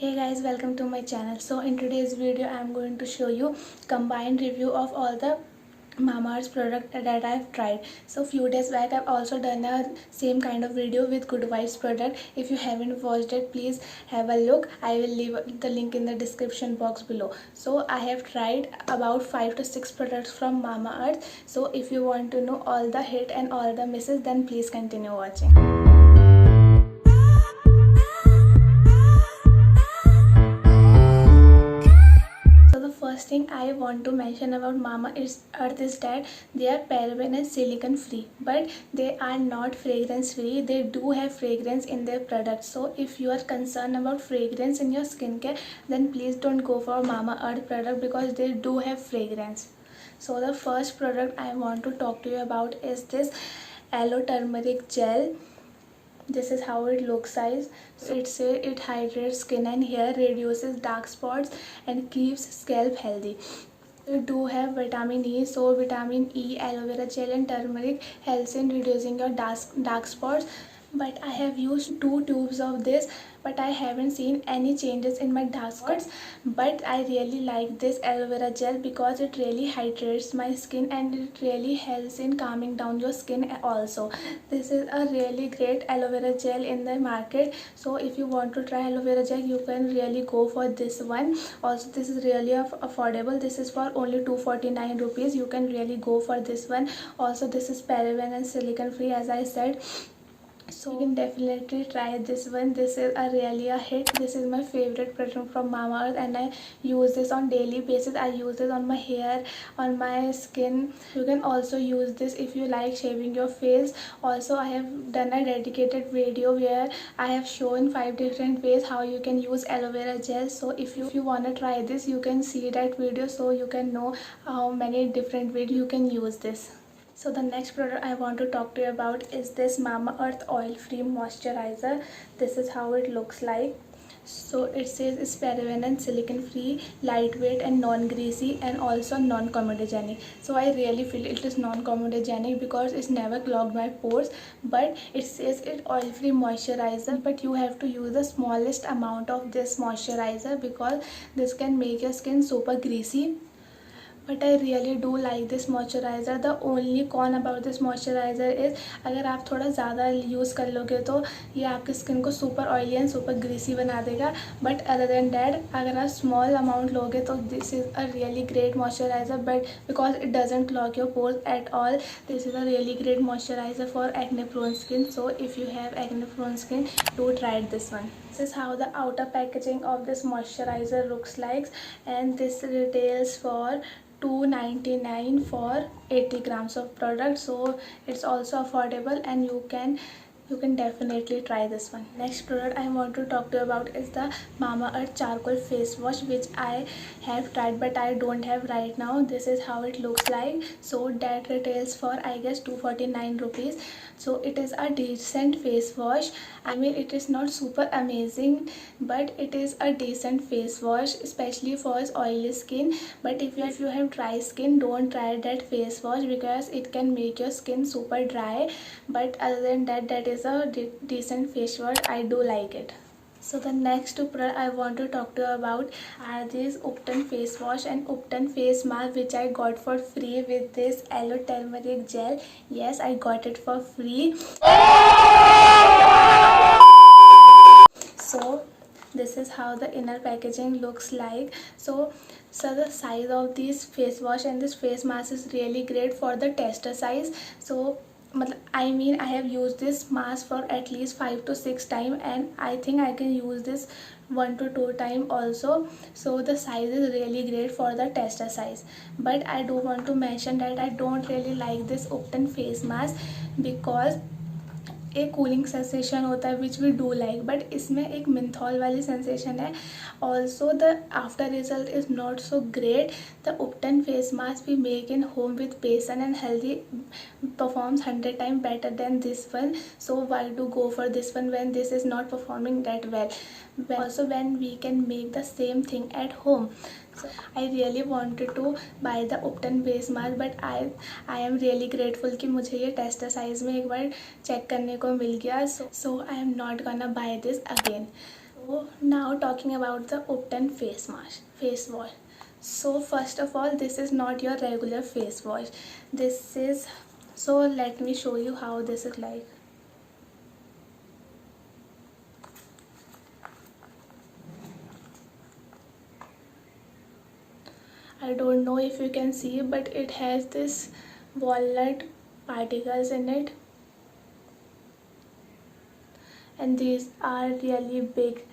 Hey guys, welcome to my channel. So in today's video I am going to show you combined review of all the Mamaearth product that I've tried. So few days back I've also done a same kind of video with Good Vibes product. If you haven't watched it, please have a look. I will leave the link in the description box below. So I have tried about 5 to 6 products from Mamaearth. So if you want to know all the hit and all the misses, then please continue watching. First thing I want to mention about Mamaearth is that they are paraben and silicone free, but they are not fragrance free. They do have fragrance in their products. So if you are concerned about fragrance in your skincare, then please don't go for Mamaearth product because they do have fragrance. So the first product I want to talk to you about is this aloe turmeric gel. This is how it looks like. So it says it hydrates skin and hair, reduces dark spots and keeps scalp healthy. You do have vitamin E, so vitamin E, aloe vera gel and turmeric helps in reducing your dark spots. But I have used 2 tubes of this, but I haven't seen any changes in my dark spots. But I really like this aloe vera gel because it really hydrates my skin and it really helps in calming down your skin also. This is a really great aloe vera gel in the market. So if you want to try aloe vera gel, you can really go for this one. Also this is really affordable. This is for only 249 rupees. You can really go for this one. Also this is paraben and silicone free, as I said. So you can definitely try this one. This is really a hit. This is my favorite product from Mamaearth and I use this on daily basis. I use this on my hair, on my skin. You can also use this if you like shaving your face. Also I have done a dedicated video where I have shown 5 different ways how you can use aloe vera gel. So if you want to try this, you can see that video so you can know how many different ways you can use this. So the next product I want to talk to you about is this Mamaearth oil free moisturizer. This is how it looks like. So it says it's paraben and silicone free, lightweight and non-greasy and also non-comedogenic. So I really feel it is non-comedogenic because it's never clogged my pores. But it says it oil free moisturizer, but you have to use the smallest amount of this moisturizer because this can make your skin super greasy. But I really do like this moisturizer. The only con about this moisturizer is अगर आप थोड़ा ज़्यादा use कर लोगे तो ये आपकी skin को super oily and super greasy बना देगा. बट अदर देन डैट अगर आप स्मॉल अमाउंट लोगे तो this is a really great moisturizer. But because it doesn't clog your pores at all, this is a really great moisturizer for acne prone skin. So if you have acne prone skin, do try this one. This is how the outer packaging of this moisturizer looks like, and this retails for $2.99 for 80 grams of product. So it's also affordable and you can definitely try this one. Next product I want to talk to you about is the Mamaearth charcoal face wash, which I have tried but I don't have right now. This is how it looks like. So that retails for I guess 249 rupees. So it is a decent face wash. I mean, it is not super amazing, but it is a decent face wash, especially for oily skin. But if you have dry skin, don't try that face wash because it can make your skin super dry. But other than that, that is a decent face wash. I do like it. So the next two products I want to talk to you about are this Upton face wash and Upton face mask, which I got for free with this aloe turmeric gel. Yes, I got it for free. So this is how the inner packaging looks like. So the size of this face wash and this face mask is really great for the tester size. So I mean, I have used this mask for at least 5 to 6 times and I think I can use this 1 to 2 times also. So the size is really great for the tester size. But I do want to mention that I don't really like this Upton face mask because एक cooling sensation होता है which we do like, but इसमें एक menthol वाली sensation है. Also the after result is not so great. The ubtan face mask we make in home with passion and healthy performs 100 times better than this one. So why to go for this one when this is not performing that well? Also when we can make the same thing at home. So I really wanted to buy the Upton face mask, but I am really grateful कि मुझे ये tester size में एक बार check करने को मिल गया. So I am not gonna buy this again. So now talking about the Upton face wash. So first of all, this is not your regular face wash. This is, so let me show you how this is like. I don't know if you can see, but it has this walnut particles in it, and these are really big.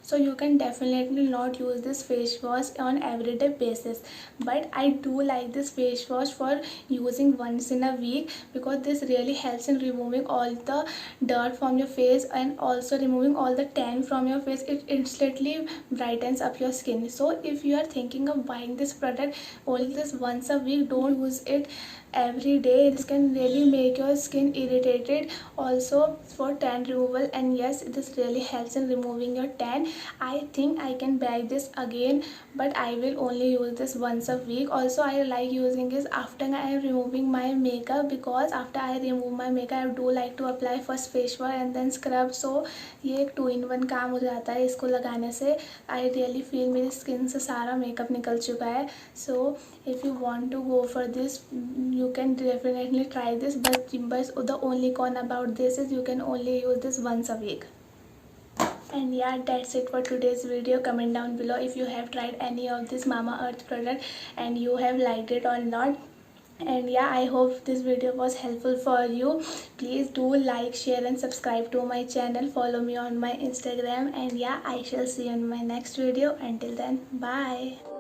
So you can definitely not use this face wash on everyday basis, but I do like this face wash for using once in a week, because this really helps in removing all the dirt from your face and also removing all the tan from your face. It instantly brightens up your skin. So if you are thinking of buying this product only this once a week, don't use it every day. This can really make your skin irritated. Also for tan removal, and yes, this really helps in removing your tan. I think I can buy this again, but I will only use this once a week. Also I like using this after I am removing my makeup, because after I remove my makeup I do like to apply first face wash and then scrub. So ये एक 2-in-1 काम हो जाता है इसको लगाने से. I really feel मेरी स्किन से सारा मेकअप निकल चुका है. So if you want to go for this, you can definitely try this, but the only con about this is you can only use this once a week. And yeah, that's it for today's video. Comment down below if you have tried any of this Mamaearth product and you have liked it or not. And yeah, I hope this video was helpful for you. Please do like, share and subscribe to my channel. Follow me on my Instagram, and yeah, I shall see you in my next video. Until then, bye.